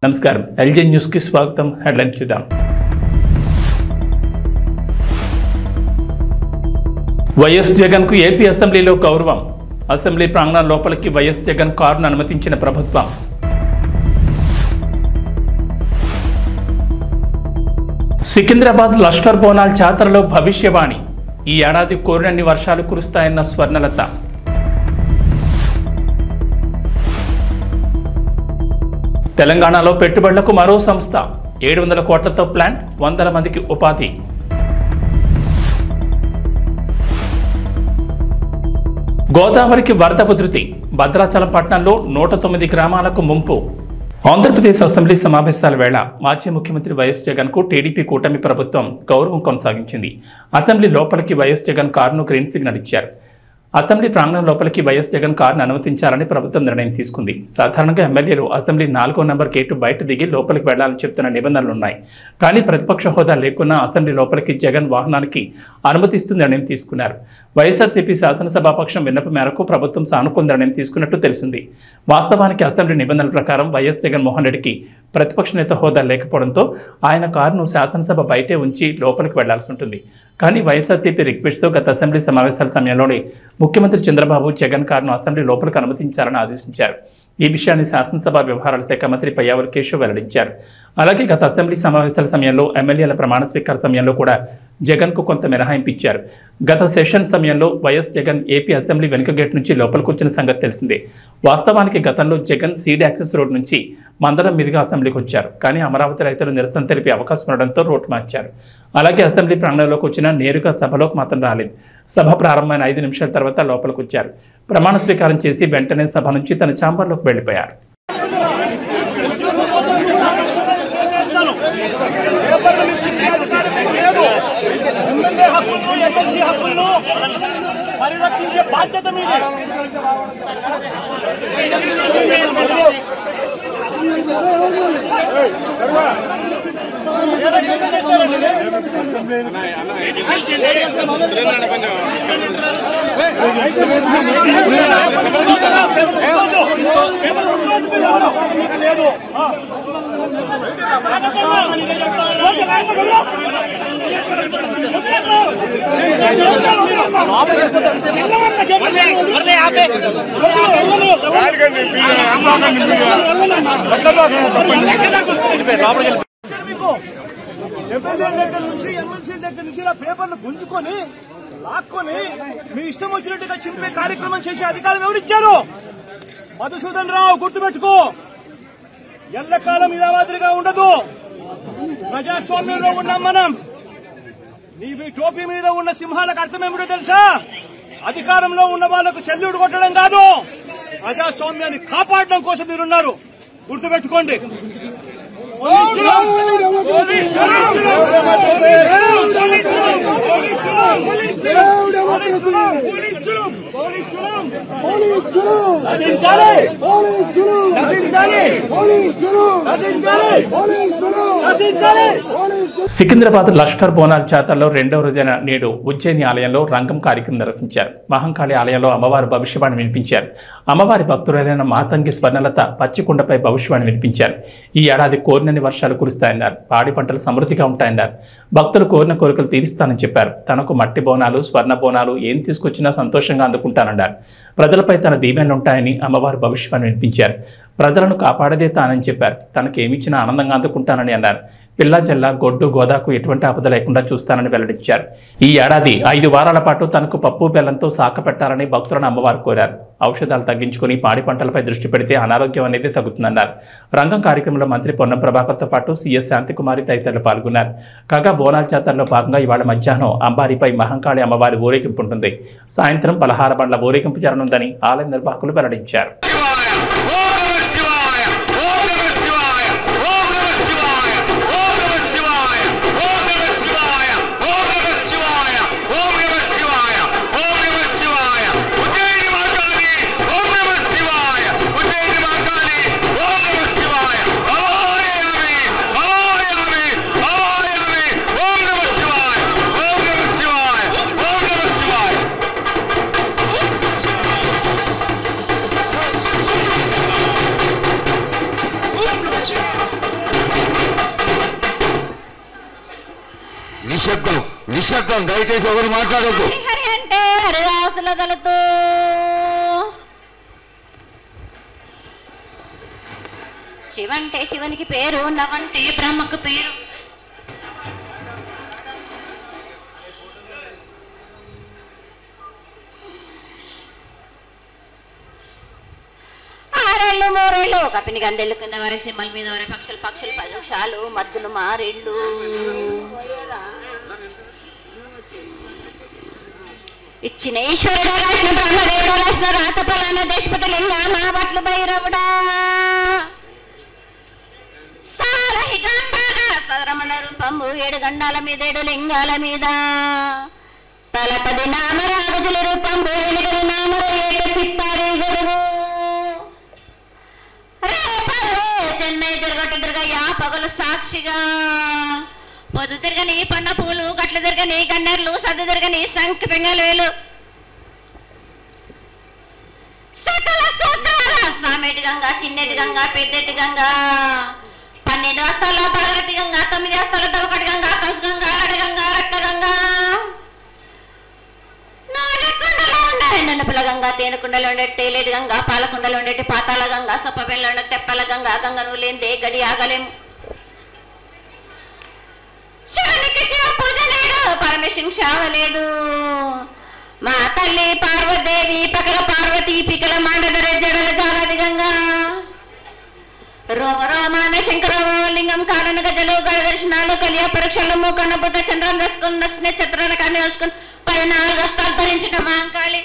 నమస్కారం LG news కి స్వాగతం. హెడ్లైన్ చూద్దాం. వైఎస్ జగన్ కు ఏపీ అసెంబ్లీలో గౌరవం. అసెంబ్లీ ప్రాంగణం లోపలికి వైఎస్ జగన్ కారును అనుమతించిన ప్రభుత్వం. సికింద్రాబాద్ లష్కర్ బోనాల్ జాతరలో భవిష్యవాణి. ఈ ఏడాది కోరినన్ని వర్షాలు కురుస్తాయన్న స్వర్ణలత. తెలంగాణలో పెట్టుబడులకు మరో సంస్థ. 700 కోట్లతో ప్లాంట్, 100 మందికి ఉపాధి. గోదావరికి వరద ఉధృతి. భద్రాచలం పట్టణంలో 109 గ్రామాలకు ముంపు. ఆంధ్రప్రదేశ్ అసెంబ్లీ సమావేశాల వేళ మాజీ ముఖ్యమంత్రి వైఎస్ జగన్ కు టీడీపీ కూటమి ప్రభుత్వం గౌరవం కొనసాగించింది. అసెంబ్లీ లోపలికి వైఎస్ జగన్ కారును గ్రీన్ సిగ్నల్ ఇచ్చారు. అసెంబ్లీ ప్రాంగణం లోపలికి వైఎస్ జగన్ కారును అనుమతించాలని ప్రభుత్వం నిర్ణయం తీసుకుంది. సాధారణంగా ఎమ్మెల్యేలు అసెంబ్లీ 4వ నెంబర్ గేటు బయట దిగి లోపలికి వెళ్లాలని చెప్తున్న నిబంధనలున్నాయి. కానీ ప్రతిపక్ష హోదా లేకున్నా అసెంబ్లీ లోపలికి జగన్ వాహనానికి అనుమతిస్తూ నిర్ణయం తీసుకున్నారు. వైఎస్ఆర్సీపీ శాసనసభాపక్షం విన్నపం మేరకు ప్రభుత్వం సానుకూల నిర్ణయం తీసుకున్నట్టు తెలిసింది. వాస్తవానికి అసెంబ్లీ నిబంధనల ప్రకారం వైఎస్ జగన్మోహన్ రెడ్డికి ప్రతిపక్ష నేత హోదా లేకపోవడంతో ఆయన కారును శాసనసభ బయటే ఉంచి లోపలికి వెళ్లాల్సి ఉంటుంది. కానీ వైఎస్ఆర్సీపీ రిక్వెస్ట్తో గత అసెంబ్లీ సమావేశాల సమయంలోనే ముఖ్యమంత్రి చంద్రబాబు జగన్ కారును అసెంబ్లీ లోపలికి అనుమతించాలని ఆదేశించారు. ఈ విషయాన్ని శాసనసభ వ్యవహారాల శాఖ మంత్రి పయ్యావుల కేశవ్ వెల్లడించారు. అలాగే గత అసెంబ్లీ సమావేశాల సమయంలో ఎమ్మెల్యేల ప్రమాణ స్వీకార సమయంలో కూడా జగన్కు కొంత మినహాయింపు ఇచ్చారు. గత సెషన్ సమయంలో వైఎస్ జగన్ ఏపీ అసెంబ్లీ వెనుక గేట్ నుంచి లోపలికి వచ్చిన సంగతి తెలిసిందే. వాస్తవానికి గతంలో జగన్ సీడ్ యాక్సెస్ రోడ్ నుంచి మందరం మీదుగా అసెంబ్లీకి వచ్చారు. కానీ అమరావతి రైతులు నిరసన తెలిపే అవకాశం ఉండడంతో రోడ్డు మార్చారు. అలాగే అసెంబ్లీ ప్రాంగణంలోకి వచ్చిన నేరుగా సభలోకి మాత్రం రాలేదు. సభ ప్రారంభమైన 5 నిమిషాల తర్వాత లోపలికి వచ్చారు. ప్రమాణ స్వీకారం చేసి వెంటనే సభ నుంచి తన ఛాంబర్లోకి వెళ్లిపోయారు. పరిరక్షించే బాధ్యత మీదే. ఎమ్మెల్యే దగ్గర నుంచి ఎమ్మెల్సీ దగ్గర నుంచి పేపర్లు గుంజుకొని లాక్కొని మీ ఇష్టం వచ్చినట్టుగా చింపే కార్యక్రమం చేసే అధికారం ఎవరిచ్చారు? మధుసూదన్ రావు, గుర్తుపెట్టుకో. ఎల్లకాలం ఇలా మాదిరిగా ఉండదు. ప్రజాస్వామ్యంలో ఉన్నాం మనం. నీవి టోపీ మీద ఉన్న సింహాలకు అర్థమేమిటో తెలుసా? అధికారంలో ఉన్న వాళ్లకు సెల్యూట్ కొట్టడం కాదు, ప్రజాస్వామ్యాన్ని కాపాడడం కోసం మీరున్నారు. గుర్తుపెట్టుకోండి. సికింద్రాబాద్ లష్కర్ బోనాల్ జాతరలో 2వ రోజైన నేడు ఉజ్జయిని ఆలయంలో రంగం కార్యక్రమం నిర్వహించారు. మహంకాళి ఆలయంలో అమ్మవారి భవిష్యవాణి వినిపించారు. అమ్మవారి భక్తులైన మాతంగి స్వర్ణలత పచ్చికొండపై భవిష్యవాణి వినిపించారు. ఈ ఏడాది కోరినన్ని వర్షాలు కురుస్తాయన్నారు. పాడి పంటలు సమృద్ధిగా ఉంటాయన్నారు. భక్తులు కోరిన కోరికలు తీరుస్తానని చెప్పారు. తనకు మట్టి బోనాలు, స్వర్ణ బోనాలు ఏం తీసుకొచ్చినా సంతోషంగా అందుకుంటానన్నారు. ప్రజలపై తన దీవెనలుంటాయని అమ్మవారి భవిష్యవాణి వినిపించారు. ప్రజలను కాపాడదే తానని చెప్పారు. తనకేమిచ్చినా ఆనందంగా అందుకుంటానని అన్నారు. పిల్ల జల్ల, గొడ్డు, గోదాకు ఎటువంటి ఆపద లేకుండా చూస్తానని వెల్లడించారు. ఈ ఏడాది 5 వారాల పాటు తనకు పప్పు బెల్లంతో సాక పెట్టాలని భక్తులను అమ్మవారు కోరారు. ఔషధాలు తగ్గించుకుని పాడి పంటలపై దృష్టి పెడితే అనారోగ్యం అనేది తగ్గుతుందన్నారు. రంగం కార్యక్రమంలో మంత్రి పొన్నం ప్రభాకర్తో పాటు సీఎస్ శాంతికుమారి తదితరులు పాల్గొన్నారు. కాగా బోనాల్ జాతరలో భాగంగా ఇవాళ మధ్యాహ్నం అంబారిపై మహంకాళి అమ్మవారి ఊరేగింపు ఉంటుంది. సాయంత్రం పలహార బండ్ల ఊరేగింపు జరగనుందని ఆలయ నిర్వాహకులు వెల్లడించారు. నిశ్శబ్దం, దయచేసి ఎవరు మాట్లాడద్దు. హరి అంటే హరిదాసుల దళితూ శివంటే శివునికి పేరు, నవంటే బ్రహ్మకు పేరు. ఆరేళ్ళు మూరేళ్ళు కపిని గందెళ్ళు కింద వరే సింహల మీద వరే పక్షులు పక్షులు 10 నిమిషాలు మద్దులు మారేళ్ళు. ఇచ్చిన ఈశ్వరుడు రాసిన బ్రహ్మదేవుడు రాసిన రాత ఫలాన దేశపతలింగ మా బట్లు భైరవుడా సాలహిగంబాల సరమణ రూపము 7 గండాల మీద 7 లింగాల మీద తలపది నామరాజుల రూపంబు 8 నామర 7 చిత్తారి గడుగు చెన్నై దుర్గయ్య పగలు సాక్షిగా పొద్దు తిరగని పన్న పూలు గట్లు తిరగని గన్నెర్లు సద్దు తిరగని సంఖ్య పెంగలేలు సకల సూత్రాల సామెటి గంగా చిన్నెటి గంగా పెద్దెటి గంగా 12 హస్తాల భగరతి గంగా 9 హస్తాల దవకటి గంగా కసు గంగా అడగంగా రక్త గంగా నాగకుండలో ఉండే నన్నపుల గంగా తేనెకుండలో ఉండే తేలేటి గంగా పాలకుండలో ఉండేటి పాతాల గంగా సొప్పబెల్లో ఉండే తెప్పల గంగా గంగను లేందే గడి ఆగలేము. శివునికి శివ పూజ లేదు, పరమేశ్వరునికి శావ లేదు. మా తల్లి పార్వదేవి పకల పార్వతి పికల మాండదర జడల జాలది గంగా రోమ రోమాన శంకరమ లింగం కాడన గజలు గడ దర్శనాలు కలియ పరీక్షలు మూకన్న బుద్ధ చంద్రం దర్శకుని దర్శన చిత్రాన్ని కన్నీ వచ్చుకుని 14 హస్తాలు ధరించట మాంకాళి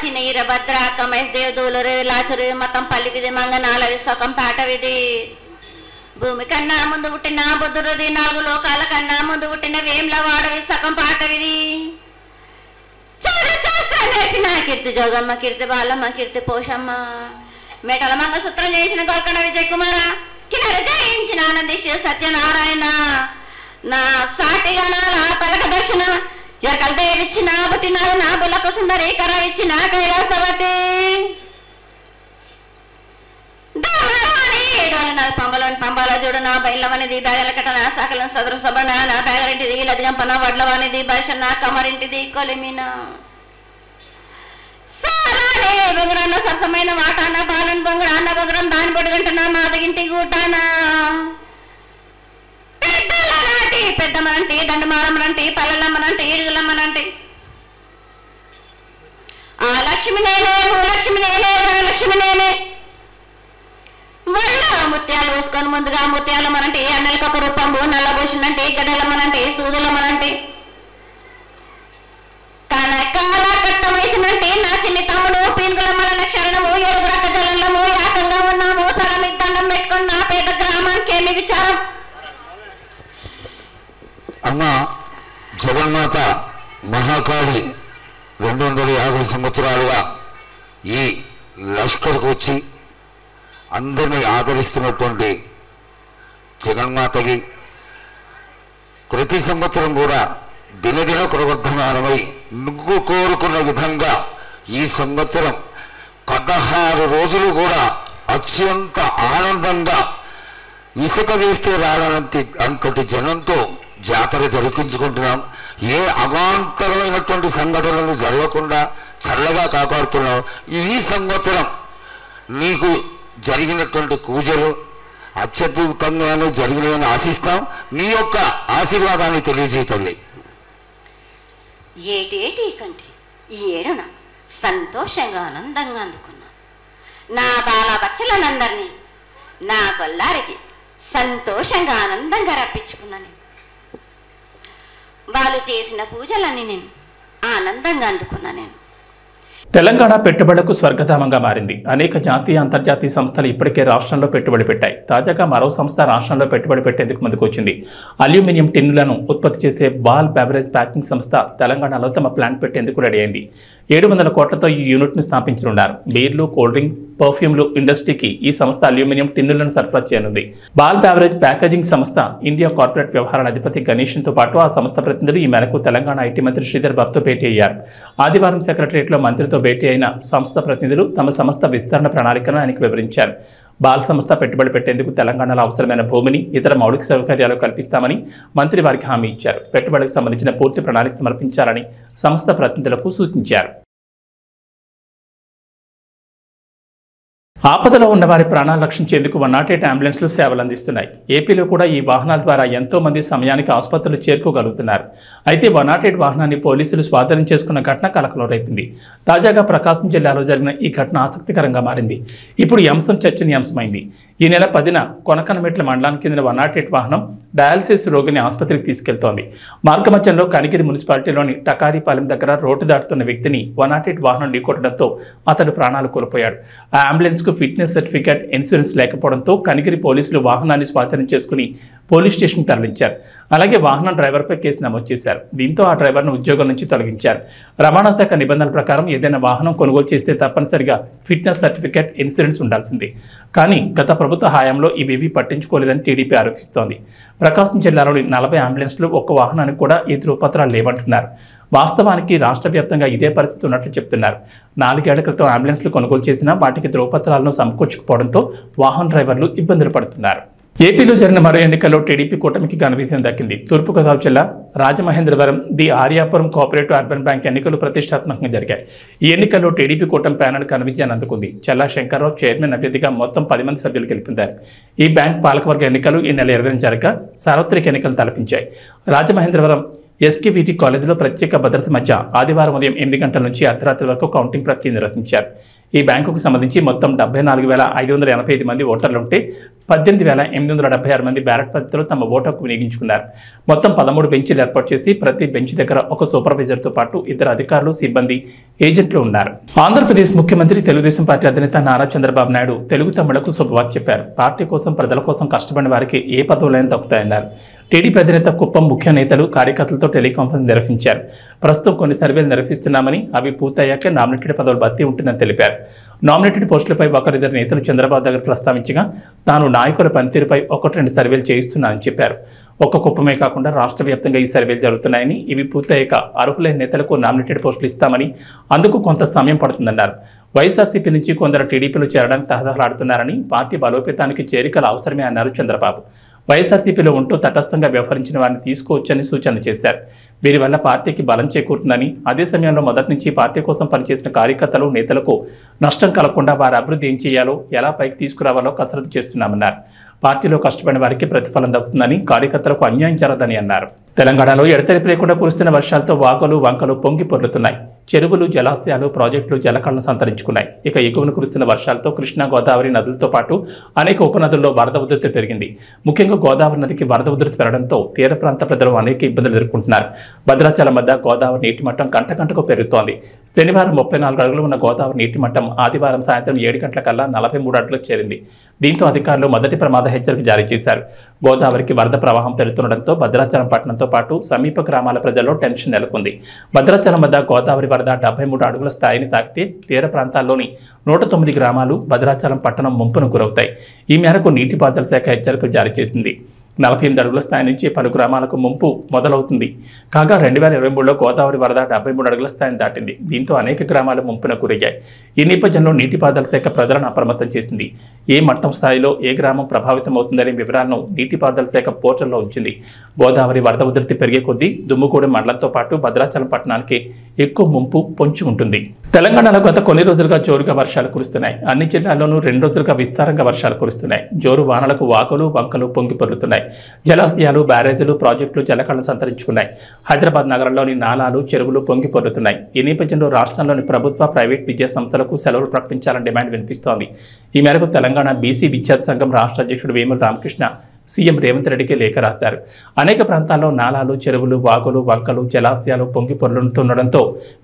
చిన్న ఈరభద్ర కమేష్ దేవదూలు లాచురు మతం పల్లికిది మంగనాలవి సొకం పాటవిది భూమి కన్నా ముందు పుట్టిన బుద్ధుడిది 4 లోకాల కన్నా ముందు పుట్టిన వేమ్ల వాడవి సగం పాటవిది నేర్పిన కీర్తి జోగమ్మ కీర్తి బాలమ్మ కీర్తి పోషమ్మ మేటల మంగసూత్రం చేయించిన గోల్కొండ విజయ్ కుమార కిన్నెర జయించిన ఆనందిష్ సత్యనారాయణ నా సాటిగా నా పలక దర్శన ఎరకల దేవిచ్చిన పుట్టిన నా బులకు సుందరి కరవిచ్చిన కైలాసవతి పంబలోని పంబాల చూడు నా బయలవనిది బ్యాగలకట నా సాకలను సదరు సభ నా బ్యాగరింటిది లదిగంపన వడ్లవానిది బర్షన్న కమరింటిది కొలిమిన సారానే బొంగురన్న సరసమైన వాటాన బాలన్ బొంగురాన్న బొంగురం దాని బొడుగంటున్నా మాదగింటి గూటానా పెద్దలనాటి పెద్దమ్మనంటి దండమారమ్మనంటి పల్లెలమ్మనంటి ఈడుగులమ్మనంటి ఆ లక్ష్మి నేనే భూలక్ష్మి నేనే ధనలక్ష్మి నేనే వల్ల ముత్యాలు పోసుకొని ముందుగా ముత్యాలమ్మనంటే అన్నలకి ఒక రూపంబు నల్లబోషునంటే గడ్డలమ్మనంటే సూదులమ్మనంటే కనకాల కట్ట వయసునంటే నా చిన్ని తమ్ముడు పీనుగులమ్మలన్న క్షరణము 7 రక జలంలో యాకంగా ఉన్నాము తల మీద దండం పెట్టుకుని నా పేద గ్రామానికి ఏమి విచారం. అమ్మ జగన్మాత మహాకాళి 250 సంవత్సరాలుగా ఈ లష్కర్కు వచ్చి అందరినీ ఆదరిస్తున్నటువంటి జగన్మాతకి ప్రతి సంవత్సరం కూడా దినదిన ప్రవర్ధమానమై నువ్వు కోరుకున్న విధంగా ఈ సంవత్సరం 16 రోజులు కూడా అత్యంత ఆనందంగా ఇసుక వేస్తే అంతటి జనంతో జాతర జరిపించుకుంటున్నాం. ఏ అవాంతరమైనటువంటి సంఘటనలు జరగకుండా చల్లగా కాపాడుతున్నాం. ఈ సంవత్సరం నీకు జరిగినటువంటి పూజలు అత్యద్భుతంగానే జరిగినాయని ఆశిస్తాం. నీ యొక్క ఆశీర్వాదాన్ని తెలియజేయండి. ఏటి కంటే ఈ ఏడున సంతోషంగా ఆనందంగా అందుకున్నాను. నా బాల బచ్చలనందరినీ నా కొల్లారికి సంతోషంగా ఆనందంగా రప్పించుకున్నాను. వాళ్ళు చేసిన పూజలన్నీ నేను ఆనందంగా అందుకున్నాను. నేను తెలంగాణ పెట్టుబడులకు స్వర్గధామంగా మారింది. అనేక జాతీయ అంతర్జాతీయ సంస్థలు ఇప్పటికే రాష్ట్రంలో పెట్టుబడి పెట్టాయి. తాజాగా మరో సంస్థ రాష్ట్రంలో పెట్టుబడి పెట్టేందుకు ముందుకొచ్చింది. అల్యూమినియం టిన్నులను ఉత్పత్తి చేసే బాల్ బెవరేజ్ ప్యాకింగ్ సంస్థ తెలంగాణలో తమ ప్లాంట్ పెట్టేందుకు రెడీ అయింది. 700 కోట్లతో ఈ యూనిట్ను స్థాపించనున్నారు. బీర్లు, కూల్ డ్రింక్స్, పర్ఫ్యూమ్లు ఇండస్ట్రీకి ఈ సంస్థ అల్యూమినియం టిన్నులను సరఫరా చేయనుంది. బాల్ బెవరేజ్ ప్యాకేజింగ్ సంస్థ ఇండియా కార్పొరేట్ వ్యవహారాల అధిపతి గణేషన్తో పాటు ఆ సంస్థ ప్రతినిధులు ఈ మేరకు తెలంగాణ ఐటీ మంత్రి శ్రీధర్ బాబుతో భేటీ అయ్యారు. ఆదివారం సెక్రటరియట్లో మంత్రితో భేటీ అయిన సంస్థ ప్రతినిధులు తమ సంస్థ విస్తరణ ప్రణాళికను ఆయనకు వివరించారు. బాల్ సంస్థ పెట్టుబడి పెట్టేందుకు తెలంగాణలో అవసరమైన భూమిని ఇతర మౌలిక సౌకర్యాలు కల్పిస్తామని మంత్రి వారికి హామీ ఇచ్చారు. పెట్టుబడికి సంబంధించిన పూర్తి ప్రణాళిక సమర్పించాలని సంస్థ ప్రతినిధులకు సూచించారు. ఆపదలో ఉన్న వారి ప్రాణాలు రక్షించేందుకు 108 అంబులెన్స్లు సేవలు అందిస్తున్నాయి. ఏపీలో కూడా ఈ వాహనాల ద్వారా ఎంతో మంది సమయానికి ఆసుపత్రులు చేరుకోగలుగుతున్నారు. అయితే 108 వాహనాన్ని పోలీసులు స్వాధీనం చేసుకున్న ఘటన కలకలం రేపింది. తాజాగా ప్రకాశం జిల్లాలో జరిగిన ఈ ఘటన ఆసక్తికరంగా మారింది. ఇప్పుడు ఈ అంశం చర్చనీయాంశమైంది. ఈ నెల 10న కొనకనమెట్ల మండలానికి చెందిన 108 వాహనం డయాలసిస్ రోగిని ఆసుపత్రికి తీసుకెళ్తోంది. మార్గమధ్యంలో కనిగిరి మున్సిపాలిటీలోని టకారీపాలెం దగ్గర రోడ్డు దాటుతున్న వ్యక్తిని 108 వాహనం ఢీకొట్టడంతో అతడు ప్రాణాలు కోల్పోయాడు. ఆ అంబులెన్స్కు ఫిట్నెస్ సర్టిఫికేట్, ఇన్సూరెన్స్ లేకపోవడంతో కనిగిరి పోలీసులు వాహనాన్ని స్వాధీనం చేసుకుని పోలీస్ స్టేషన్ తరలించారు. అలాగే వాహనం డ్రైవర్పై కేసు నమోదు చేశారు. దీంతో ఆ డ్రైవర్ను ఉద్యోగం నుంచి తొలగించారు. రవాణా శాఖ నిబంధనల ప్రకారం ఏదైనా వాహనం కొనుగోలు చేస్తే తప్పనిసరిగా ఫిట్నెస్ సర్టిఫికేట్, ఇన్సూరెన్స్ ఉండాల్సింది. కానీ గత ప్రభుత్వ హయాంలో ఇవేవీ పట్టించుకోలేదని టీడీపీ ఆరోపిస్తోంది. ప్రకాశం జిల్లాలోని 40 అంబులెన్స్లు ఒక్క వాహనానికి కూడా ఈ ధృవపత్రాలు లేవంటున్నారు. వాస్తవానికి రాష్ట్ర వ్యాప్తంగా ఇదే పరిస్థితి ఉన్నట్లు చెప్తున్నారు. 4 ఏళ్ల క్రితం అంబులెన్స్లు కొనుగోలు చేసినా వాటికి ధృవపత్రాలను సమకూర్చుకోవడంతో వాహన డ్రైవర్లు ఇబ్బందులు పడుతున్నారు. ఏపీలో జరిగిన మరో ఎన్నికల్లో టీడీపీ కూటమికి ఘన విజయం దక్కింది. తూర్పుగోదావరి జిల్లా Rajamahendravaram the Aryapuram cooperative urban bank ఎన్నికలు ప్రతిష్టాత్మకంగా జరిగాయి. ఈ ఎన్నికల్లో టీడీపీ కూటమి ప్యానెల్ ఘన విజయాన్ని అందుకుంది. చల్లా శంకర్రావు చైర్మన్ అభ్యర్థిగా మొత్తం 10 మంది సభ్యులు గెలుపొందారు. ఈ బ్యాంక్ పాలకవర్గ ఎన్నికలు ఈ నెల 20న జరగగా సార్వత్రిక ఎన్నికలు తలపించాయి. రాజమహేంద్రవరం ఎస్కేవిటి కాలేజీలో ప్రత్యేక భద్రత మధ్య ఆదివారం ఉదయం 8 గంటల నుంచి అర్ధరాత్రి వరకు కౌంటింగ్ ప్రక్రియ నిర్వహించారు. ఈ బ్యాంకుకు సంబంధించి మొత్తం 74,585 మంది ఓటర్లుంటే 18,876 మంది బ్యాలెట్ పద్ధతిలో తమ ఓటుకు వినియోగించుకున్నారు. మొత్తం 13 బెంచీలు ఏర్పాటు చేసి ప్రతి బెంచ్ దగ్గర ఒక సూపర్వైజర్తో పాటు 2 అధికారులు, సిబ్బంది, ఏజెంట్లు ఉన్నారు. ఆంధ్రప్రదేశ్ ముఖ్యమంత్రి తెలుగుదేశం పార్టీ అధినేత నారా చంద్రబాబు నాయుడు తెలుగు తమ్ముళ్లకు శుభవార్త చెప్పారు. పార్టీ కోసం, ప్రజల కోసం కష్టపడిన వారికి ఏ పదవులైనా దక్కుతాయన్నారు. టీడీపీ అధినేత కుప్పం ముఖ్య నేతలు, కార్యకర్తలతో టెలికాన్ఫరెన్స్ నిర్వహించారు. ప్రస్తుతం కొన్ని సర్వేలు నిర్వహిస్తున్నామని, అవి పూర్తయ్యాక నామినేటెడ్ పదవుల భర్తీ ఉంటుందని తెలిపారు. నామినేటెడ్ పోస్టులపై 1-2 నేతలు చంద్రబాబు దగ్గర ప్రస్తావించగా తాను నాయకుల పనితీరుపై 1-2 సర్వేలు చేయిస్తున్నానని చెప్పారు. ఒక్క కుప్పమే కాకుండా రాష్ట్ర వ్యాప్తంగా ఈ సర్వేలు జరుగుతున్నాయని, ఇవి పూర్తయ్యాక అర్హులైన నేతలకు నామినేటెడ్ పోస్టులు ఇస్తామని, అందుకు కొంత సమయం పడుతుందన్నారు. వైఎస్ఆర్సీపీ నుంచి కొందరు టీడీపీలో చేరడానికి తహతహలాడుతున్నారని, పార్టీ బలోపేతానికి చేరికలు అవసరమే అన్నారు చంద్రబాబు. వైఎస్ఆర్సీపీలో ఉంటూ తటస్థంగా వ్యవహరించిన వారిని తీసుకోవచ్చని సూచనలు చేశారు. వీరి వల్ల పార్టీకి బలం చేకూరుతుందని, అదే సమయంలో మొదటి నుంచి పార్టీ కోసం పనిచేసిన కార్యకర్తలు, నేతలకు నష్టం కలగకుండా వారి అభివృద్ధి ఏం చేయాలో, ఎలా పైకి తీసుకురావాలో కసరత్తు చేస్తున్నామన్నారు. పార్టీలో కష్టపడిన వారికి ప్రతిఫలం దక్కుతుందని, కార్యకర్తలకు అన్యాయం జరగదని అన్నారు. తెలంగాణలో ఎడతెరిపి లేకుండా కురుస్తున్న వర్షాలతో వాగులు, వంకలు పొంగి పొర్లుతున్నాయి. చెరువులు, జలాశయాలు, ప్రాజెక్టులు జలకళను సంతరించుకున్నాయి. ఇక ఎగువన కురుస్తున్న వర్షాలతో కృష్ణా, గోదావరి నదులతో పాటు అనేక ఉపనదుల్లో వరద ఉధృతి పెరిగింది. ముఖ్యంగా గోదావరి నదికి వరద ఉధృతి పెరగడంతో తీర ప్రాంత ప్రజలు అనేక ఇబ్బందులు ఎదుర్కొంటున్నారు. భద్రాచలం వద్ద గోదావరి నీటి మట్టం గంటకు పెరుగుతోంది. శనివారం 34 అడుగులు ఉన్న గోదావరి నీటి మట్టం ఆదివారం సాయంత్రం 7 గంటలకల్లా 43 అడుగులకు చేరింది. దీంతో అధికారులు మొదటి ప్రమాద హెచ్చరిక జారీ చేశారు. గోదావరికి వరద ప్రవాహం పెరుగుతుండటంతో భద్రాచలం పట్టణంతో పాటు సమీప గ్రామాల ప్రజల్లో టెన్షన్ నెలకొంది. భద్రాచలం వద్ద గోదావరి వరద 73 అడుగుల స్థాయిని తాకితే తీర ప్రాంతాల్లోని 109 గ్రామాలు, భద్రాచలం పట్టణం ముంపును గురవుతాయి. ఈ మేరకు నీటిపారుదల శాఖ హెచ్చరికలు జారీ చేసింది. 48 అడుగుల స్థాయి నుంచి పలు గ్రామాలకు ముంపు మొదలవుతుంది. కాగా 2023లో గోదావరి వరద 73 అడుగుల స్థాయిని దాటింది. దీంతో అనేక గ్రామాలు ముంపున గురయ్యాయి. ఈ నేపథ్యంలో నీటిపారుదల శాఖ ప్రజలను అప్రమత్తం చేసింది. ఏ మట్టం స్థాయిలో ఏ గ్రామం ప్రభావితం అవుతుందనే వివరాలను నీటిపారుదల శాఖ పోర్టల్లో ఉంచింది. గోదావరి వరద ఉధృతి పెరిగే కొద్దీ దుమ్ముగూడెం మండలంతో పాటు భద్రాచలం పట్టణానికి ఎక్కువ ముంపు పొంచి ఉంటుంది. తెలంగాణలో గత కొన్ని రోజులుగా జోరుగా వర్షాలు కురుస్తున్నాయి. అన్ని జిల్లాల్లోనూ 2 రోజులుగా విస్తారంగా వర్షాలు కురుస్తున్నాయి. జోరు వానలకు వాగులు, వంకలు పొంగి పొర్లుతున్నాయి. జలాశయాలు, బ్యారేజీలు, ప్రాజెక్టులు జలకళను సంతరించుకున్నాయి. హైదరాబాద్ నగరంలోని నాలాలు, చెరువులు పొంగి పొర్లుతున్నాయి. ఈ నేపథ్యంలో రాష్ట్రంలోని ప్రభుత్వ, ప్రైవేట్ విద్యా సంస్థలకు సెలవులు ప్రకటించాలని డిమాండ్ వినిపిస్తోంది. ఈ మేరకు తెలంగాణ బీసీ విద్యార్థి సంఘం రాష్ట్ర అధ్యక్షుడు వేముల రామకృష్ణ సీఎం రేవంత్ రెడ్డికి లేఖ రాశారు. అనేక ప్రాంతాల్లో నాలాలు, చెరువులు, వాగులు, వంకలు, జలాశయాలు పొంగి పొర్లుతుండడంతో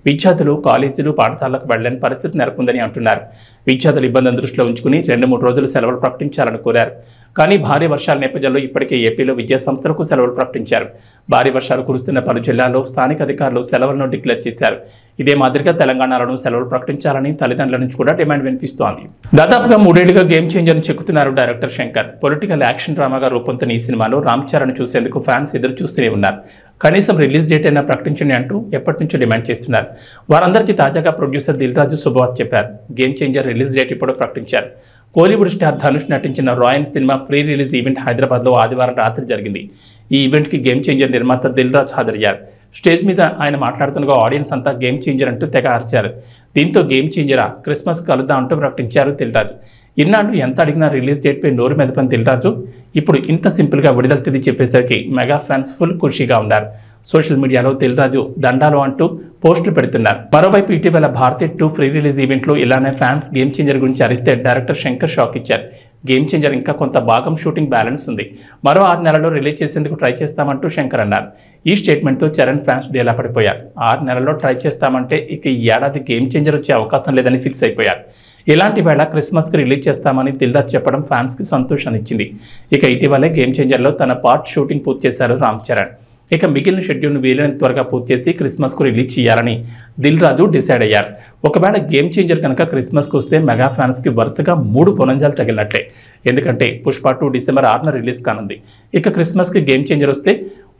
విద్యార్థులు కాలేజీలు, పాఠశాలకు వెళ్లని పరిస్థితి నెలకొందని అంటున్నారు. విద్యార్థుల ఇబ్బందిని దృష్టిలో ఉంచుకుని 2-3 రోజులు సెలవులు ప్రకటించాలని కోరారు. కానీ భారీ వర్షాల నేపథ్యంలో ఇప్పటికే ఏపీలో విద్యా సంస్థలకు సెలవులు ప్రకటించారు. భారీ వర్షాలు కురుస్తున్న పలు జిల్లాల్లో స్థానిక అధికారులు సెలవులను డిక్లేర్ చేశారు. ఇదే మాదిరిగా తెలంగాణలోనూ సెలవులు ప్రకటించాలని తల్లిదండ్రుల నుంచి కూడా డిమాండ్ వినిపిస్తోంది. దాదాపుగా 3 ఏళ్లుగా గేమ్ చేంజర్ని చెక్కుతున్నారు డైరెక్టర్ శంకర్. పొలిటికల్ యాక్షన్ డ్రామాగా రూపొందుతున్న ఈ సినిమాలో రామ్ చరణ్ చూసేందుకు ఫ్యాన్స్ ఎదురు చూస్తూనే ఉన్నారు. కనీసం రిలీజ్ డేట్ అయినా ప్రకటించండి అంటూ ఎప్పటి నుంచో డిమాండ్ చేస్తున్నారు. వారందరికీ తాజాగా ప్రొడ్యూసర్ దిల్ రాజు శుభవార్త చెప్పారు. గేమ్ చేంజర్ రిలీజ్ డేట్ ఇప్పుడు ప్రకటించారు. కోలీవుడ్ స్టార్ ధనుష్ నటించిన రాయన్ సినిమా ప్రీ రిలీజ్ ఈవెంట్ హైదరాబాద్లో ఆదివారం రాత్రి జరిగింది. ఈ ఈవెంట్కి గేమ్ చేంజర్ నిర్మాత దిల్ రాజు హాజరయ్యారు. స్టేజ్ మీద ఆయన మాట్లాడుతుండగా ఆడియన్స్ అంతా గేమ్ చేంజర్ అంటూ తెగ అరిచారు. దీంతో గేమ్ చేంజరా, క్రిస్మస్ కలుద్దాం అంటూ ప్రకటించారు దిల్ రాజు. ఇన్నాళ్ళు ఎంత అడిగినా రిలీజ్ డేట్పై నోరు మెదపని దిల్ రాజు ఇప్పుడు ఇంత సింపుల్గా విడుదల తేదీ చెప్పేసరికి మెగా ఫ్యాన్స్ ఫుల్ ఖుషీగా ఉన్నారు. సోషల్ మీడియాలో దిల్ రాజు దండాలు అంటూ పోస్టులు పెడుతున్నారు. మరోవైపు ఇటీవల భారతీ 2 ప్రీ రిలీజ్ ఈవెంట్లో ఇలానే ఫ్యాన్స్ గేమ్ చేంజర్ గురించి అరిస్తే డైరెక్టర్ శంకర్ షాక్ ఇచ్చారు. గేమ్ చేంజర్ ఇంకా కొంత భాగం షూటింగ్ బ్యాలెన్స్ ఉంది, మరో 6 నెలల్లో రిలీజ్ చేసేందుకు ట్రై చేస్తామంటూ శంకర్ అన్నారు. ఈ స్టేట్మెంట్తో చరణ్ ఫ్యాన్స్ డేలా పడిపోయారు. 6 నెలల్లో ట్రై చేస్తామంటే ఇక ఈ ఏడాది గేమ్ చేంజర్ వచ్చే అవకాశం లేదని ఫిక్స్ అయిపోయారు. ఇలాంటి వేళ క్రిస్మస్కి రిలీజ్ చేస్తామని దిల్ రాజు చెప్పడం ఫ్యాన్స్కి సంతోషాన్ని ఇచ్చింది. ఇక ఇటీవలే గేమ్ చేంజర్లో తన పార్ట్ షూటింగ్ పూర్తి చేశారు రామ్ చరణ్. ఇక మిగిలిన షెడ్యూల్ను వీలైనంత త్వరగా పూర్తి చేసి క్రిస్మస్కు రిలీజ్ చేయాలని దిల్ రాజు డిసైడ్ అయ్యారు. ఒకవేళ గేమ్ చేంజర్ కనుక క్రిస్మస్కి వస్తే మెగా ఫ్యాన్స్కి వరుసగా 3 పొనంజాలు తగిలినట్లే. ఎందుకంటే పుష్ప 2 డిసెంబర్ 6న రిలీజ్ కానుంది. ఇక క్రిస్మస్కి గేమ్ చేంజర్ వస్తే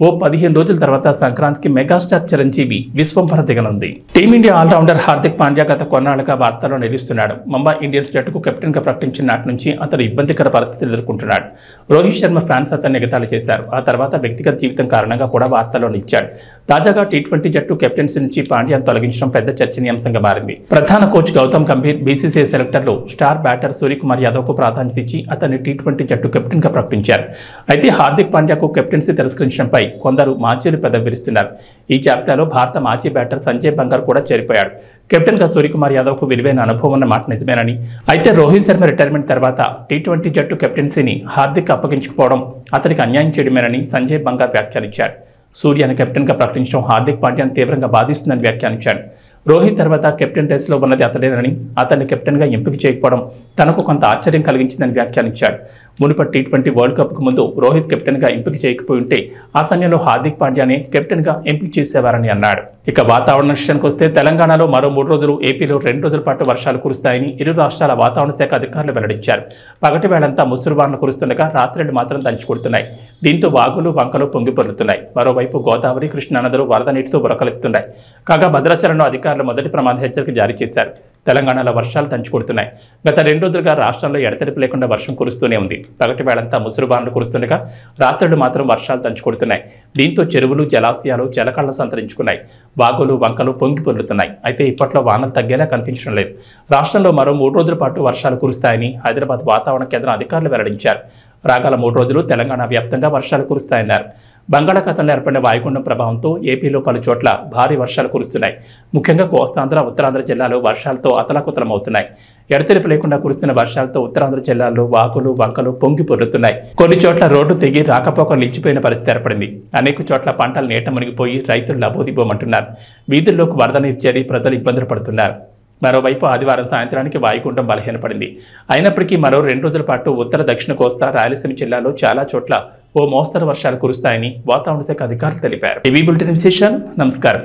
ఓ 15 రోజుల తర్వాత సంక్రాంతికి మెగాస్టార్ చిరంజీవి విశ్వంభర దిగనుంది. టీమిండియా ఆల్రౌండర్ హార్దిక్ పాండ్యా గత కొన్నాళ్లుగా వార్తల్లో నిలుస్తున్నాడు. ముంబై ఇండియన్స్ జట్టుకు కెప్టెన్గా ప్రకటించిన నాటి నుంచి అతను ఇబ్బందికర పరిస్థితులు ఎదుర్కొంటున్నాడు. రోహిత్ శర్మ ఫ్యాన్స్ అతన్ని ఎగతాళి చేశారు. ఆ తర్వాత వ్యక్తిగత జీవితం కారణంగా కూడా వార్తల్లో నిలిచాడు. తాజాగా టీ20 జట్టు కెప్టెన్సీ నుంచి పాండ్యాను తొలగించడం పెద్ద చర్చనీయాంశంగా మారింది. ప్రధాన కోచ్ గౌతమ్ గంభీర్, బీసీసీఐ సెలెక్టర్లు స్టార్ బ్యాటర్ సూర్యకుమార్ యాదవ్కు ప్రాధాన్యత ఇచ్చి అతన్ని టీ20 జట్టు కెప్టెన్గా ప్రకటించారు. అయితే హార్దిక్ పాండ్యాకు కెప్టెన్సీ తిరస్కరించడంపై కొందరు మాజీలు పెదవి విరుస్తున్నారు. ఈ జాబితాలో భారత మాజీ బ్యాటర్ సంజయ్ బంగార్ కూడా చేరిపోయాడు. కెప్టెన్గా సూర్యకుమార్ యాదవ్కు విలువైన అనుభవం ఉన్న మాట నిజమేనని, అయితే రోహిత్ శర్మ రిటైర్మెంట్ తర్వాత టీ20 జట్టు కెప్టెన్సీని హార్దిక్ అప్పగించుకోవడం అతనికి అన్యాయం చేయడమేనని సంజయ్ బంగార్ వ్యాఖ్యానించాడు. సూర్యను కెప్టెన్గా ప్రకటించడం హార్దిక్ పాండ్యాను తీవ్రంగా బాధిస్తుందని వ్యాఖ్యానించాడు. రోహిత్ తర్వాత కెప్టెన్ రేస్లో ఉన్నది అతడేనని, అతన్ని కెప్టెన్గా ఎంపిక చేయకపోవడం తనకు కొంత ఆశ్చర్యం కలిగించిందని వ్యాఖ్యానించాడు. మునుపటి టీ20 వరల్డ్ కప్కు ముందు రోహిత్ కెప్టెన్గా ఎంపిక చేయకపోయి ఉంటే ఆ సమయంలో హార్దిక్ పాండ్యానే కెప్టెన్గా ఎంపిక చేసేవారని అన్నాడు. ఇక వాతావరణ విషయానికి వస్తే తెలంగాణలో మరో 3 రోజులు, ఏపీలో 2 రోజుల పాటు వర్షాలు కురుస్తాయని ఇరు రాష్ట్రాల వాతావరణ శాఖ అధికారులు వెల్లడించారు. పగటి వేళంతా ముసురువానలు కురుస్తుండగా రాత్రులు మాత్రం దంచుకొడుతున్నాయి. దీంతో వాగులు, వంకలు పొంగి పొర్లుతున్నాయి. మరోవైపు గోదావరి, కృష్ణా నదులు వరద నీటితో బురకలెత్తున్నాయి. కాగా భద్రాచలంలో అధికారులు మొదటి ప్రమాద హెచ్చరిక జారీ చేశారు. తెలంగాణలో వర్షాలు దంచుకొడుతున్నాయి. గత 2 రోజులుగా రాష్ట్రంలో ఎడతెరిపి లేకుండా వర్షం కురుస్తూనే ఉంది. పగటి వేళంతా ముసురుబాన్లు కురుస్తుండగా రాత్రులు మాత్రం వర్షాలు దంచుకొడుతున్నాయి. దీంతో చెరువులు, జలాశయాలు జలకళ్ళ సంతరించుకున్నాయి. వాగులు, వంకలు పొంగి పొర్లుతున్నాయి. అయితే ఇప్పట్లో వానలు తగ్గేలా కనిపించడం లేదు. రాష్ట్రంలో మరో 3 రోజుల పాటు వర్షాలు కురుస్తాయని హైదరాబాద్ వాతావరణ కేంద్రం అధికారులు వెల్లడించారు. రాగల 3 రోజులు తెలంగాణ వ్యాప్తంగా వర్షాలు కురుస్తాయన్నారు. బంగాళాఖాతంలో ఏర్పడిన వాయుగుండం ప్రభావంతో ఏపీలో పలు చోట్ల భారీ వర్షాలు కురుస్తున్నాయి. ముఖ్యంగా కోస్తాంధ్ర, ఉత్తరాంధ్ర జిల్లాలో వర్షాలతో అతలాకుతలమవుతున్నాయి. ఎడతెరిపి లేకుండా కురుస్తున్న వర్షాలతో ఉత్తరాంధ్ర జిల్లాల్లో వాగులు, వంకలు పొంగి పొర్లుతున్నాయి. కొన్ని చోట్ల రోడ్డు తెగి రాకపోకలు నిలిచిపోయిన పరిస్థితి ఏర్పడింది. అనేక చోట్ల పంటలు నీట మునిగిపోయి రైతులు లబోదిబోమంటున్నారు. వీధుల్లోకి వరద నీరు చేరి ప్రజలు ఇబ్బందులు పడుతున్నారు. మరోవైపు ఆదివారం సాయంత్రానికి వాయుగుండం బలహీనపడింది. అయినప్పటికీ మరో 2 రోజుల పాటు ఉత్తర, దక్షిణ కోస్తా, రాయలసీమ జిల్లాలో చాలా చోట్ల ఓ మోస్తరు వర్షాలు కురుస్తాయని వాతావరణ శాఖ అధికారులు తెలిపారు. టీవీ బులెటిన్ విశేషాలు. నమస్కారం.